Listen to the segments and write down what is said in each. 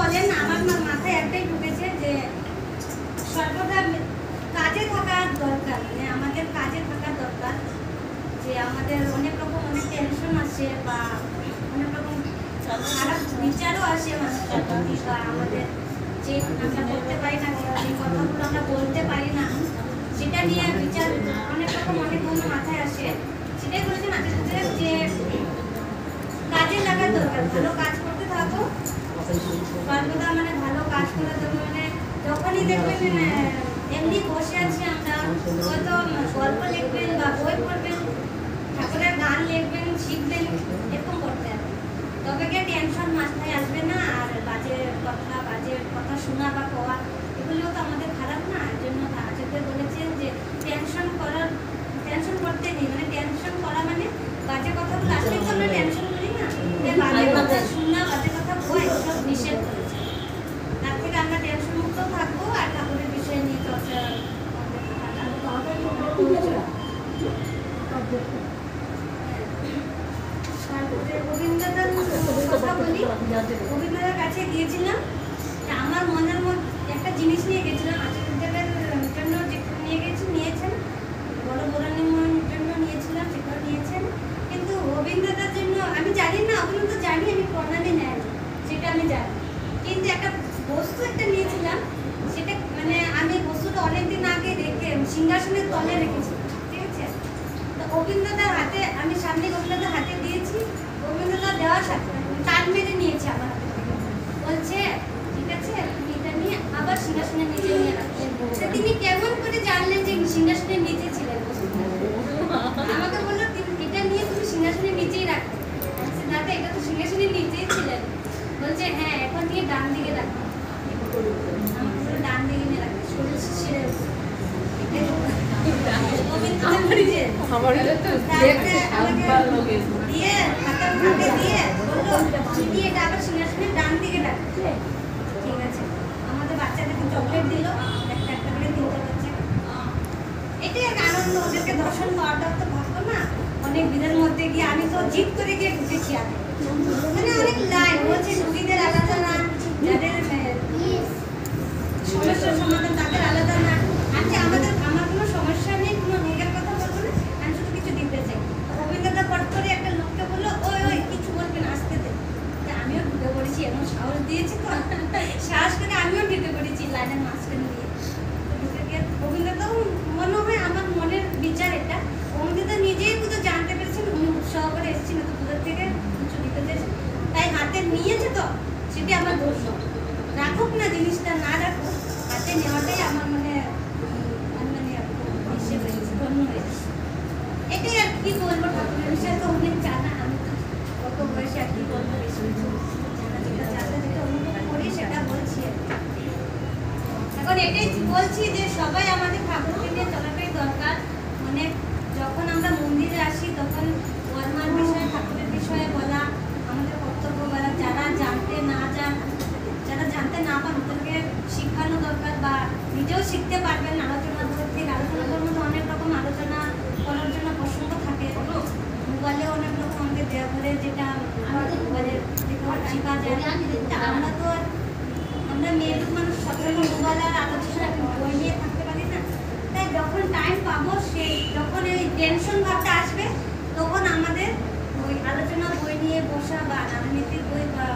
বলেন, আমার মাথায় একটাই ঢুকেছে যে সর্বদা কাজে থাকা দরকার, মানে আমাদের কাজে থাকা দরকার। যে আমাদের অনেক রকম অনেক টেনশন আসে বা অনেক রকম খারাপ বিচারও আসে মানুষের প্রতি, বা আমাদের যে আমরা করতে পারি না, যে কথাগুলো আমরা বলতে পারি না, সেটা নিয়ে বিচার অনেক রকম অনেক মাথায় আসে। সেটাই বলেছেন আচার্য যে কাজে লাগার দরকার, ভালো কাজ করতে থাকো সর্বদা, মানে ভালো কাজ করে দেবো। মানে যখনই দেখবেন এমনি বসে আছি আমরা, হয়তো গল্প লিখবেন বা বই পড়বেন, ঠাকুরের গান লিখবেন, শিখবেন, এরকম করতে হবে, তবে গিয়ে টেনশন মাথায় আসবে না। আর বাজে কথা শোনা বা কোয়া এগুলোও তো আমাদের খারাপ না। এর জন্য আচার্য বলেছেন যে টেনশন করতে নেই, মানে টেনশন করা মানে বাজে কথাগুলো আসলে তো আমরা টেনশন করি না, বাজে কথা শোনা, বাজে কথা কোয়া এসব নিষেধ করেছে। তার থেকে আমরা টেনশন মুক্ত থাকবো আর ঠাকুরের বিষয় নিয়ে চর্চা গোবিন্দদার কথা বলি। গোবিন্দদার কাছে গিয়েছিলাম, আমার মনের মধ্যে একটা জিনিস নিয়ে গেছিলাম, আচার্যদেবের জন্য যেটা নিয়েছেন, বড় বড়ানির জন্য নিয়েছিলাম, সেটাও নিয়েছেন। কিন্তু গোবিন্দদার জন্য আমি জানি না, ওগুলো তো জানি আমি প্রণালী নেন, সেটা আমি জানি। কিন্তু একটা বস্তু একটা নিয়েছিলাম, সেটা মানে আমি বস্তুটা অনেকদিন আগে রেখে সিংহাসনের তলে রেখেছিলাম, ঠিক আছে? তো গোবিন্দদার হাতে আমি সামনে গোবিন্দদার হাতে দিয়েছি, গোবিন্দদা দেওয়ার সাথে টান মেরে নিয়েছে আমার হাতে থেকে, বলছে ঠিক আছে তুমি এটা নিয়ে আবার সিংহাসনের নিচে নিয়ে রাখবেন। তিনি কেমন করে জানলেন যে সিংহাসনের নিচে ছিলেন? আমাকে বললো এটা নিয়ে তুমি সিংহাসনের নিচেই রাখবে। দাদা এটা তো সিংহাসনের নিচেই ছিলেন। বলছে হ্যাঁ, এখন নিয়ে ডান দিকে রাখবে। আমাকে ডান দিকে নিয়ে রাখবে, শরীর ছিঁড়ে ডান দিকে রাখবে। ঠিক আছে, আমাদের বাচ্চাদেরকে চকলেট দিল, একটা একটা করে তিনটা বাচ্চা। এটাই এক আনন্দ, ওদেরকে দর্শন পাওয়াটাও তো ভাগ্য না। অনেক ভিড়ের মধ্যে গিয়ে আমি তো জিদ করে গিয়ে ঢুকেছি আগে, মানে অনেক লাইন বলছে রুগীদের আলাদা না, যাদের সমস্যার সমাধান তাদের আলাদা না। আচ্ছা আমার কোনো সমস্যা নেই, কোনো রোগের কথা বলবো না, আমি শুধু কিছু দিতে চাই। অভিজ্ঞতা পট করে একটা লোককে বললো ওই কিছু বলবেন আসতে দে। আমিও ঢুকে পড়েছি, এমন সাহস দিয়েছি তো সাহস করে আমিও ঢুকে পড়েছি লাইনের মাঝখানে দিয়ে। ঢুকে গিয়ে অভিজ্ঞতাও মনে হয় আমার মনের বিচার এটা, অভিজ্ঞতা নিজেই বুঝে জানতে পেরেছেন, উনি উৎসাহ করে এসেছেন তো দূরের থেকে কিছু দিতে চেয়েছেন, তাই হাতে নিয়েছে তো সেটি আমার দোষ। রাখুক না জিনিসটা, না রাখুক, হাতে নেওয়াটাই আমার মানে ধন্য হয়েছে। এটাই আর কি বলবো, ঠাকুরের বিষয়ে তো অনেক জানা, আমি তো কত বয়সে আর কি বলবো, বেশি জানা যেটা অনুভব করি সেটা বলছি। এখন এটাই বলছি যে সবাই আমাদের ঠাকুরকে নিয়ে চলাটাই দরকার। মানে যখন আমরা মন্দিরে আসি তখন ধর্মের বিষয়ে, ঠাকুরের বিষয়ে বলা আমাদের কর্তব্য বলা। যারা জানতে না পান ওদেরকে শিখানো দরকার, বা নিজেও শিখতে পারবেন আলোচনা থেকে। আলোচনার মধ্যে অনেক রকম আলোচনা করার জন্য প্রসঙ্গ থাকে, মোবাইলে অনেক রকম আমাদের দেওয়া যেটা আমাদের মোবাইলে শেখা যায়। আমরা মেয়েদের মানুষ সবসময় মোবাইল আর আলোচনা বই নিয়ে থাকতে পারি না, তাই যখন টাইম পাবো যখন এই টেনশন ভাবটা আসবে তখন আমাদের ওই আলোচনা বই নিয়ে বসা বা রাজনীতির বই বা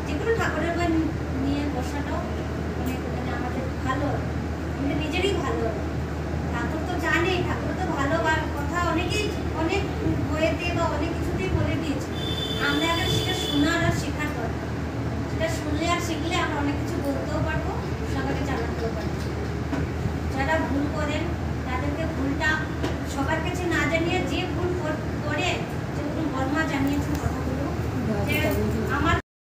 যে কোনো ঠাকুরের বই নিয়ে বসাটাও অনেক মানে আমাদের ভালো, আমাদের নিজেরই ভালো। ঠাকুর তো জানে, ঠাকুর তো ভালো বা কথা অনেকেই অনেক বইয়েতে বা অনেক কিছুতেই বলে দিয়েছে। আমরা আগে সেটা শোনার আর শেখার দরকার, সেটা শুনলে আর শিখলে আমরা অনেক কিছু